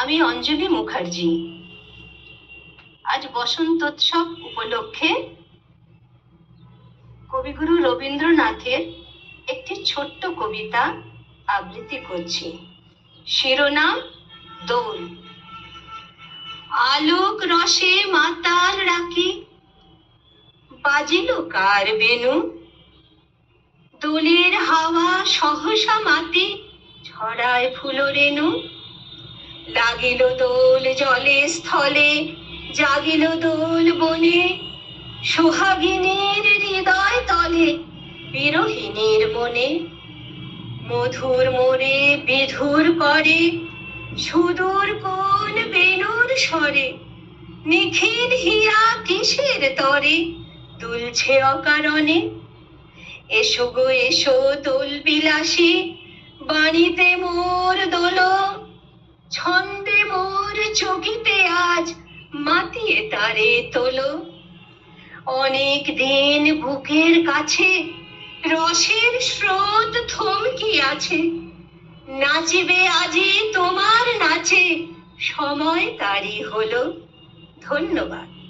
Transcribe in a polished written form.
আমি অঞ্জলি মুখার্জি। আজ বসন্তোৎসব উপলক্ষে কবিগুরু রবীন্দ্রনাথের একটি ছোট্ট কবিতা আবৃত্তি করছি। শিরোনাম দোল। আলোক রসে মাতাল রাখি বাজিল কার বেনু, দোলের হাওয়া সহসা মাতি ছড়ায় ফুল রেণু। লাগিল দোল জলে স্থলে, জাগিল দোল বনে, সোহাগিনীর হৃদয় তলে, বিরহিণীর মনে। মধুর মোরে বিধুর করে, সুদূর কোন বেণুর স্বরে, নিখিল হিয়া কিসের তরে দুলছে অকারণে। এসো গো এসো দোল বিলাসী, বাণীতে মোর দোল, ছন্দে মোর চকিতে আজ মাতিয়ে তারে তোলো। অনেক দিন বুকের কাছে রসের স্রোত থমকি আছে, নাচিবে আজি তোমার নাচে সময় তারি হলো। ধন্যবাদ।